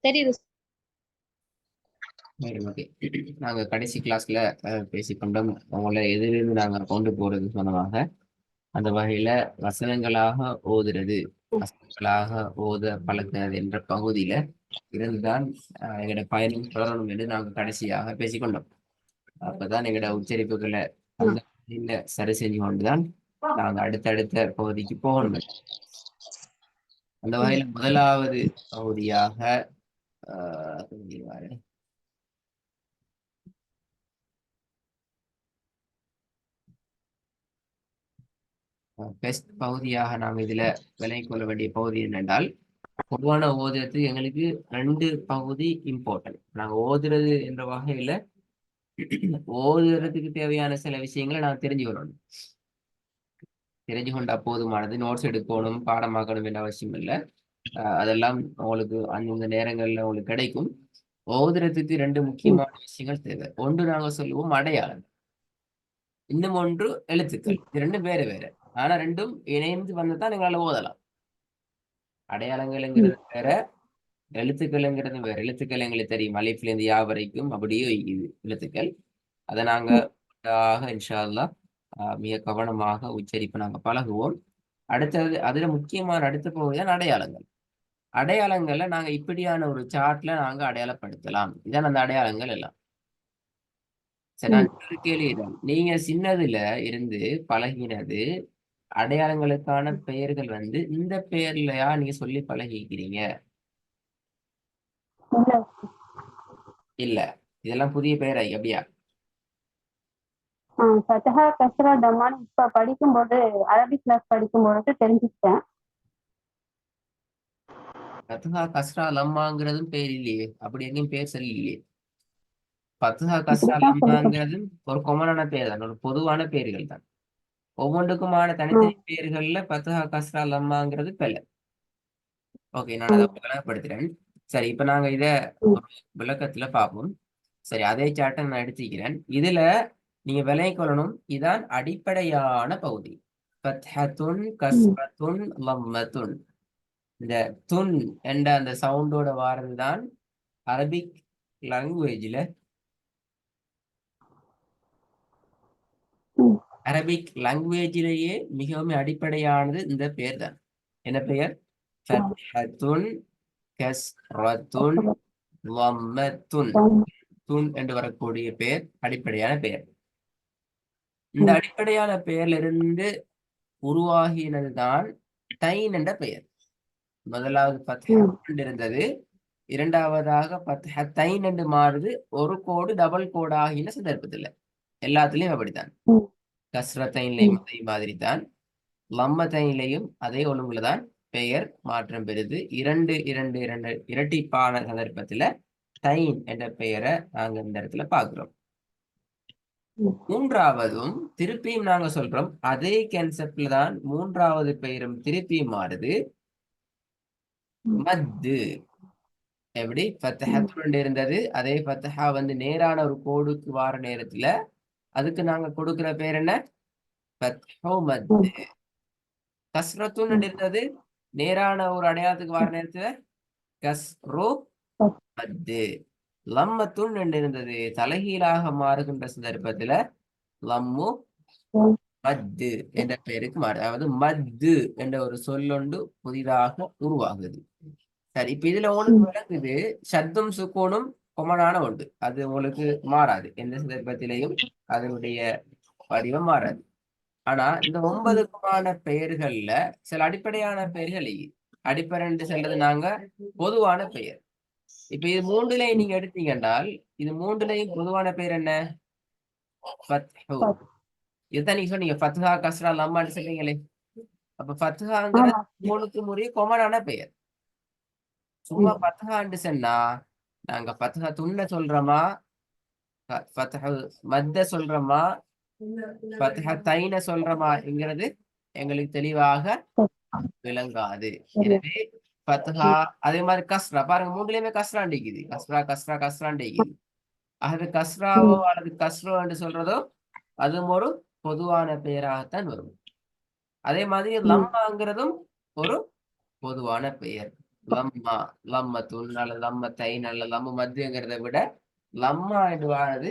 தெரியுது. ஓகே. நாங்க கடைசி கிளாஸ்ல பேசிக்கொண்டோம் உங்களை எதிலிருந்து நாங்க கொண்டு போறது சொந்தமாக அந்த வகையில வசனங்களாக ஓதுறது வசனங்களாக ஓத பழகுறது என்ற பகுதியில இருந்துதான் எங்களோட பயணம் தொடரணும் என்று நாங்கள் கடைசியாக பேசிக்கொண்டோம். அப்பதான் எங்களோட உச்சரிப்புகளை அந்த வகையில சரி செஞ்சு கொண்டுதான் நாங்க அடுத்தடுத்த பகுதிக்கு போகணும். அந்த வகையில முதலாவது பகுதியாக பெஸ்ட் பகுதியாக நாங்கள் இதுல விலை கொள்ள வேண்டிய பகுதி என்னென்றால் பொதுவான ஓதுறதுக்கு எங்களுக்கு 2 பகுதி இம்பார்ட்டன்ட். நாங்க ஓதுறது என்ற வகையில ஓதுறதுக்கு தேவையான சில விஷயங்களை நான் தெரிஞ்சுக்கணும். தெரிஞ்சு கொண்டா போதுமானது. நோட்ஸ் எடுக்கணும், பாடமாக்கணும் என்ற அவசியம் இல்லை. அதெல்லாம் உங்களுக்கு அந்தந்த நேரங்கள்ல உங்களுக்கு கிடைக்கும். ஓதுறதுக்கு 2 முக்கியமான விஷயங்கள் தேவை. ஒன்று நாங்க சொல்லுவோம் அடையாளம், இன்னும் ஒன்று எழுத்துக்கள். இது 2 வேறு வேற. ஆனா 2ம் இணைந்து வந்ததான் எங்களால ஓதலாம். அடையாளங்கள்ங்கிறது வேற, எழுத்துக்கள்ங்கிறது வேற. எழுத்துக்கள் எங்களுக்கு தெரியும், அலிஃப்ல இருந்து யா வரைக்கும் அப்படியே இது எழுத்துக்கள். அதை நாங்க இன்ஷா அல்லாஹ் மிக கவனமாக உச்சரிப்பு நாங்க பழகுவோம். அடுத்தது அதுல முக்கியமான அடுத்த பகுதிதான் அடையாளங்கள். அடையாளங்களை நாங்க இப்படியான ஒரு சார்ட்ல நாங்க அடையாளப்படுத்தலாம். இதான் அந்த அடையாளங்கள் எல்லாம். சரி, நான் கேள்விதான். நீங்க சின்னதுல இருந்து பழகினது அடையாளங்களுக்கான பெயர்கள் இந்த பெயர்லயா நீங்க சொல்லி பழகிக்கிறீங்க? இல்ல, இதெல்லாம் புதிய பெயரா அப்படியா? ஃபத்ஹா கஸ்ரா தமான் இப்ப படிக்கும்போது அரபிக் கிளாஸ் படிக்கும்போது தெரிஞ்சுக்கிட்டேன். ஃபத்ஹா கஸ்ரா லம்மாங்கிறதும் பேர் இல்லையே, அப்படி எங்கேயும் பேர் சொல்லலையே. ஃபத்ஹா கஸ்ரா லம்மாங்கிறது ஒரு கொமனான பேர் தான், ஒரு பொதுவான பேர்கள் தான். ஒவ்வொன்றுக்குமான தனித்தனி பேர்கள்ல ஃபத்ஹா கஸ்ரா லம்மாங்கிறது பெயர். ஓகே, நான் அதை விளக்கப்படுத்துறேன். சரி, இப்ப நாங்க இத ஒரு விளக்கத்துல பார்ப்போம். சரி, அதே சாட்டை நான் எடுத்துக்கிறேன். இதுல நீங்க விளங்கிக் கொள்ளணும், இதான் அடிப்படையான பகுதி. ஃபத்ஹத்துன் கஸ்ரத்துன் லம்மத்துன். இந்த துன் என்ற அந்த சவுண்டோட வாரதுதான் அரபிக் லாங்குவேஜ்ல மிகவும் அடிப்படையானது இந்த பெயர் தான். என்ன பெயர்? ஃபத்ஹத்துன் கஸ்ரத்துன் லம்மத்துன். துன் என்று வரக்கூடிய பெயர் அடிப்படையான பெயர். இந்த அடிப்படையான பெயர்ல இருந்து உருவாகினதுதான் தைன் என்ற பெயர். முதலாவது ஃபத்ஹத்துன் இருந்தது, இரண்டாவதாக ஃபத்ஹத்தைன் என்று மாறுது. ஒரு கோடு டபுள் கோடு ஆகின சந்தர்ப்பத்தில் எல்லாத்துலயும் அப்படித்தான். கஸ்ரத்தைன்லையும் அதே மாதிரி தான், லம்மத்தைன்லையும் அதே ஒழுங்குல தான் பெயர் மாற்றம் பெறுது. இரண்டு இரண்டு இரண்டு இரட்டிப்பான சந்தர்ப்பத்துல தைன் என்ற பெயரை நாங்க இந்த இடத்துல பார்க்கிறோம். மூன்றாவதும் திருப்பியும் நாங்க சொல்றோம், அதே கான்செப்ட்ல தான் மூன்றாவது பெயரும் திருப்பியும் மாறுது. மத்து. எப்படி ஃபத்ஹத்துன் இருந்தது, அதே ஃபத்ஹா நேரான ஒரு கோடுக்கு வார நேரத்துல அதுக்கு நாங்க கொடுக்கிற பேர் என்ன? ஃபத்ஹு மத்து. கஸ்ரத்துன் இருந்தது, நேரான ஒரு அடையாளத்துக்கு வார நேரத்துல கஸ்ரு மத்து. லம்மத்துன் இருந்தது, தலைகீழாக மாறுகின்ற சந்தர்ப்பத்துல லம்மு மத்து என்ற பெயருக்கு மாறு. அதாவது மத்து என்ற ஒரு சொல்லொண்டு புதிதாக உருவாகுது. சரி, இப்ப இதுல உங்களுக்கு விளக்குது, சத்தும் சுக்கூனும் கொமனான ஒன்று. அது உங்களுக்கு மாறாது, எந்த சந்தர்ப்பத்திலையும் அதனுடைய வடிவம் மாறாது. ஆனா இந்த 9க்குமான பெயர்கள்ல சில அடிப்படையான பெயர்கள் அடிப்படை என்று சொல்றது நாங்க பொதுவான பெயர். இப்ப இது மூன்றுலையும் நீங்க எடுத்தீங்கன்னால் இது மூன்றுலையும் பொதுவான பெயர் என்ன? ஃபத்ஹு. இதுதான் நீங்க சொன்னீங்க, ஃபத்ஹா கஸ்ரா லம்மான்னு சொன்னீங்களே. அப்ப ஃபத்ஹாங்கிறது மூணுக்கு முறைய கொமனான பெயர். சும்மா ஃபத்ஹான்னு சொன்னா நாங்க ஃபத்ஹா துன்ன சொல்றோமா, ஃபத்ஹு மத்த சொல்றோமா, ஃபத்ஹா தைன சொல்றோமாங்கிறது எங்களுக்கு தெளிவாக விளங்காது. எனவே ஃபத்ஹா அதே மாதிரி கஸ்ரா பாருங்க, மூன்றுலயுமே கஸ்ராண்டிக்குது. கஸ்ரா கஸ்ரா கஸ்ராண்டிக்குது. ஆகவே கஸ்ராவோ அல்லது கஸ்ரோ என்று சொல்றதோ அதுவும் ஒரு பொதுவான பெயராகத்தான் வரும். அதே மாதிரி லம்மாங்கிறதும் ஒரு பொதுவான பெயர். லம்மா, லம்மத்துன் அல்லது லம்மத்தைன் அல்லது லம்மு மத்துங்கிறத விட லம்மா என்றானது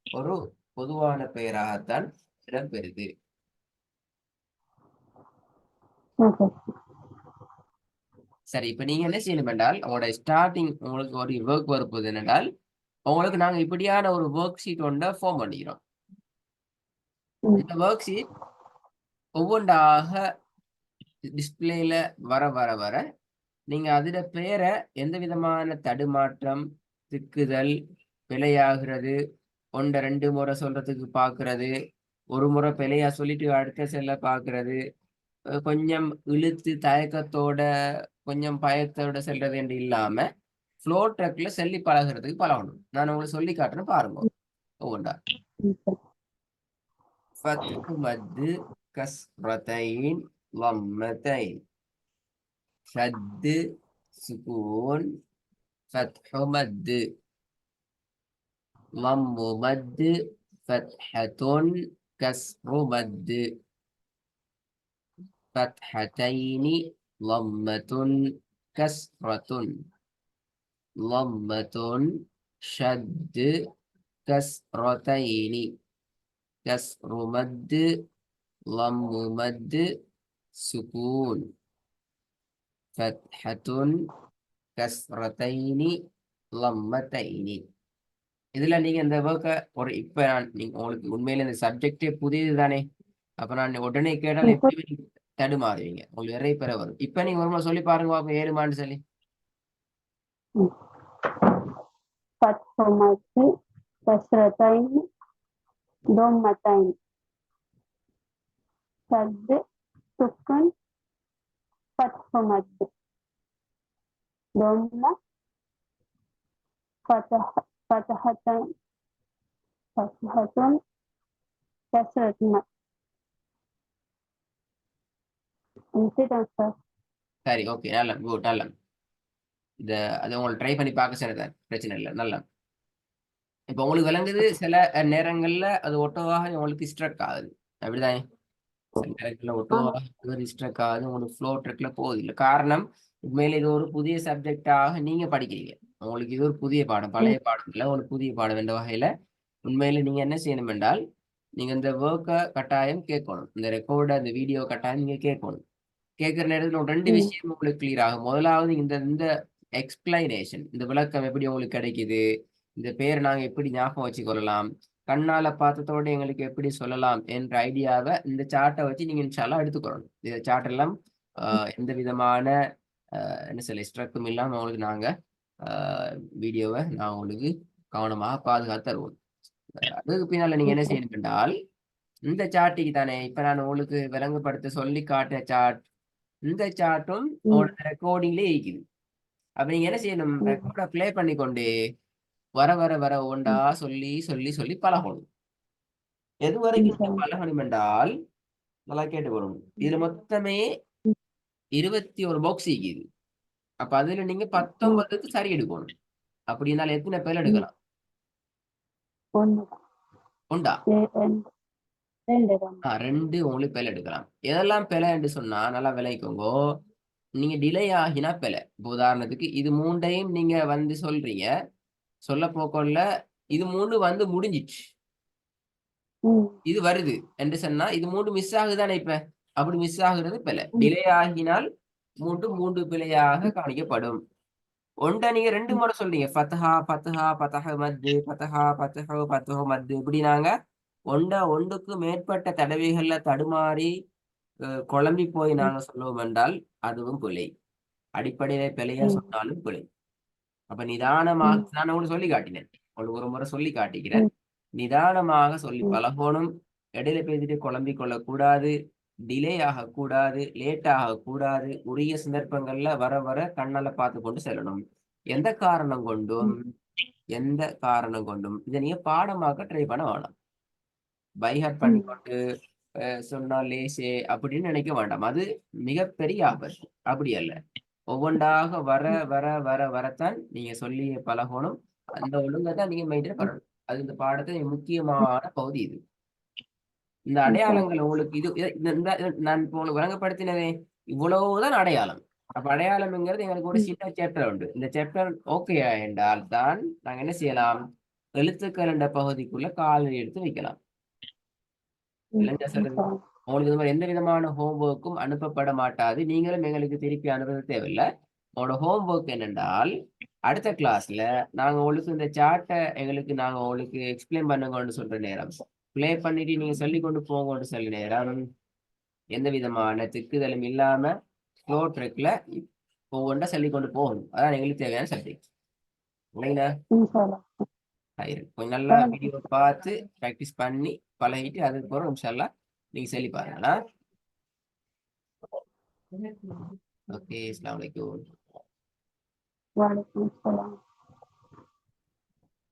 ஒரு பொதுவான பெயராகத்தான் இடம்பெறுது. ஓகே. சரி, இப்ப நீங்க என்ன செய்யணும் என்றால் உங்களோட ஸ்டார்டிங் உங்களுக்கு ஒரு ஒர்க் வரப்போகுது என்னென்றால் உங்களுக்கு நாங்க இப்படியான ஒரு ஒர்க் ஷீட் ஒன்றை ஃபார்ம் பண்ணிக்கிறோம். இந்த ஒர்க் ஷீட் ஒவ்வொன்றாக டிஸ்பிளேல வர வர வர நீங்க அதில பேரை எந்த விதமான தடுமாற்றம், திக்குதல், பிழையாகிறது, ஒன்றை 2 முறை சொல்றதுக்கு பார்க்கறது, ஒரு முறை பிழையா சொல்லிட்டு அடுத்த செல்ல பார்க்கறது, கொஞ்சம் இழுத்து தயக்கத்தோட கொஞ்சம் பயத்தோட செல்றது என்று இல்லாம ஃப்ளோ ட்ரக்ல சொல்லி பழகுறதுக்கு பழகணும். நான் உங்களுக்கு சொல்லி காட்டுறேன் பாருங்க ஒவ்வொன்றா. ஃபத்ஹு மத்து கஸ்ரத்தைன் லம்மத்தைன் ஷத்து சுகூன் ஃபத்ஹு மத்து லம்மு மத்து ஃபத்ஹத்துன் கஸ்ரு மத்து ஃபத்ஹத்தைனி லம்மத்துன் கஸ்ரத்துன் லம்மத்துன் ஷத்து கஸ்ரத்தைனி கஸ்ரு மத்து லம்மு மத்து சுகூன் ஃபத்ஹத்துன் கஸ்ரத்தைனி லம்மத்தைனி. இதுல நீங்க இந்த ஒர்க்கை ஒரு இப்ப நீங்க உங்களுக்கு உண்மையில இந்த சப்ஜெக்டே புதியது தானே. அப்ப நான் உடனே கேட்டால் எப்படி தடுமாறுவீங்க, உங்களுக்கு நிறைய பேரை வரும். இப்ப நீங்க ஒரு முறை சொல்லி பாருங்க அப்ப 7 சொல்லி. ஃபத்ஹு மத்து கஸ்ரத்தைன் தம்மத்தைன் ஷத்து சுக்குன் ஃபத்ஹு மத்து தம்ம ஃபத்ஹத்துன் கஸ்ரத்துன். சரி, ஓகே, நல்லா குட், நல்லா. அது உங்களுக்கு ட்ரை பண்ணி பார்க்க சரிதான், பிரச்சனை இல்லை, நல்லா. இப்ப உங்களுக்கு விளங்குது. சில நேரங்கள்ல அது ஒட்டோவாக உங்களுக்கு ஸ்ட்ரக் ஆகுது, அப்படிதானே? சில நேரங்கள்ல ஒட்டோவாக ஸ்ட்ரக் ஆகுது, உங்களுக்கு ஃப்ளோ ட்ரக்ல போகுது இல்லை. காரணம் உண்மையில இது ஒரு புதிய சப்ஜெக்டாக நீங்க படிக்கிறீங்க. உங்களுக்கு இது ஒரு புதிய பாடம், பழைய பாடம் இல்லை, ஒரு புதிய பாடம் என்ற வகையில உண்மையில நீங்க என்ன செய்யணும் என்றால் நீங்க இந்த ஒர்க்கை கட்டாயம் கேட்கணும். இந்த ரெக்கார்டு அந்த வீடியோ கட்டாயம் நீங்க கேட்கணும். கேட்கிற நேரத்தில் ஒரு 2 விஷயம் உங்களுக்கு கிளியர் ஆகும். முதலாவது இந்த எக்ஸ்பிளைனேஷன், இந்த விளக்கம் எப்படி உங்களுக்கு கிடைக்குது, இந்த பேர் நாங்க எப்படி ஞாபகம் வச்சு கொள்ளலாம், கண்ணால பார்த்ததோட எங்களுக்கு எப்படி சொல்லலாம் என்ற ஐடியாவை இந்த சார்ட்டை வச்சு நீங்க இன்ஷால்லா எடுத்துக்கொள்ளணும். இந்த சார்ட் எல்லாம் எந்த விதமான என்ன சொல்ல ஸ்ட்ரக்கும் இல்லாம உங்களுக்கு நாங்க வீடியோவை நான் உங்களுக்கு கவனமாக பாதுகாத்து தருவோம். அதுக்கு பின்னால நீங்க என்ன செய்யணும் என்றால் இந்த சார்ட்டுக்கு தானே இப்ப நான் உங்களுக்கு விளங்குபடுத்த சொல்லி காட்டின சார்ட், இந்த சார்ட்டும் உங்களோட ரெக்கார்டிங்ல இருக்குது. அப்ப நீங்க என்ன செய்யணும், ரெக்கார்டை பிளே பண்ணிக்கொண்டு வர வர வர ஒன்றா சொல்லி சொல்லி சொல்லி பழகணும். எது வரைக்கும் நீங்க பழகணும் என்றால் நல்லா கேட்டுக்கணும். இதுல மொத்தமே 21 பாக்ஸ் இருக்குது. அப்ப அதுல நீங்க 19க்கு சரி எடுக்கணும். அப்படி இருந்தாலும் எத்தனை பேர் எடுக்கலாம்? உண்டா? 2 உங்களுக்கு பிழை எடுக்கலாம். எதெல்லாம் பிழை என்று சொன்னா நல்லா விளைக்கோங்க. நீங்க டிலே ஆகினா பிழை. இப்போ உதாரணத்துக்கு இது 3ஐயும் நீங்க வந்து சொல்றீங்க, சொல்ல போக்கொள்ள இது 3 வந்து முடிஞ்சிச்சு, இது வருது என்று சொன்னா இது 3 மிஸ் ஆகுதானே. இப்ப அப்படி மிஸ் ஆகுறது பிழை. டிலே ஆகினால் 3 பிழையாக காணிக்கப்படும். ஒன்றை நீங்க 2 முறை சொல்றீங்க, ஃபத்ஹா ஃபத்ஹா ஃபத்ஹ மத்து ஃபத்ஹா ஃபத்ஹு ஃபத்ஹு மத்து, இப்படி நாங்க ஒன்றுக்கு மேற்பட்ட தடவைகள்ல தடுமாறி குழம்பி போய் நாங்க சொல்லுவோம் என்றால் அதுவும் பிழை. அடிப்படையில பிழையா சொன்னாலும் பிழை. அப்ப நிதானமாக நான் உங்களுக்கு சொல்லி காட்டினேன், உங்களுக்கு ஒரு முறை சொல்லி காட்டிக்கிறேன். நிதானமாக சொல்லி பழகணும். இடையில பேசிட்டு குழம்பி கொள்ளக்கூடாது, டிலே ஆகக்கூடாது, லேட் ஆகக்கூடாது. உரிய சந்தர்ப்பங்கள்ல வர வர கண்ணால பார்த்து கொண்டு செல்லணும். எந்த காரணம் கொண்டும் இதை நீங்க பாடமாக்க ட்ரை பண்ண வேணாம். பைஹார்ட் பண்ணிக்கொண்டு சொன்னால் லேசே அப்படின்னு நினைக்க வேண்டாம். அது மிகப்பெரிய ஆபத்து. அப்படி அல்ல, ஒவ்வொன்றாக வர வர வர வரத்தான் நீங்க சொல்லி பழகணும். அந்த ஒழுங்கை தான் நீங்க மெயின்டைன் பண்ணணும். அது இந்த பாடத்தை முக்கியமான பகுதி. இது இந்த அடையாளங்கள் உங்களுக்கு இது நான் உங்களுக்கு வழங்கப்படுத்தினதே இவ்வளவுதான் அடையாளம். அப்ப அடையாளம்ங்கிறது எங்களுக்கு ஒரு சின்ன சாப்டர் உண்டு. இந்த சாப்டர் ஓகேயா என்றால் தான் நாங்க என்ன செய்யலாம், எழுத்துக்கள் என்ற பகுதிக்குள்ள காலை எடுத்து வைக்கலாம். இல்லைங்க சொல்றது. உங்களுக்கு இது மாதிரி எந்த விதமான ஹோம்ஒர்க்கும் அனுப்பப்பட மாட்டாது. நீங்களும் எங்களுக்கு திருப்பி அனுப்ப தேவையில்லை. உங்களோட ஹோம்ஒர்க் என்னென்றால், அடுத்த கிளாஸ்ல நாங்க உங்களுக்கு இந்த சார்ட்டை நாங்க உங்களுக்கு எக்ஸ்பிளைன் பண்ணுங்கன்னு சொல்ற நேரம், ப்ளே பண்ணிட்டு நீங்க சொல்லி கொண்டு போங்கன்னு சொல்ற நேரம், எந்த விதமான திக்குதலும் இல்லாம ஸ்லோ ட்ரெக்ல ஒவ்வொன்றா சொல்லி கொண்டு போகணும். அதான் எங்களுக்கு தேவையான சப்ஜெக்ட். இல்லைங்களா? கொஞ்சம் நல்லா வீடியோ பார்த்து ப்ராக்டிஸ் பண்ணி பழகிட்டு அதுக்கப்புறம் இன்ஷால்லா நீங்க சொல்லி பாருங்களா. ஓகே, அஸ்ஸலாமு அலைக்கும். வலைக்கும் சலாம்.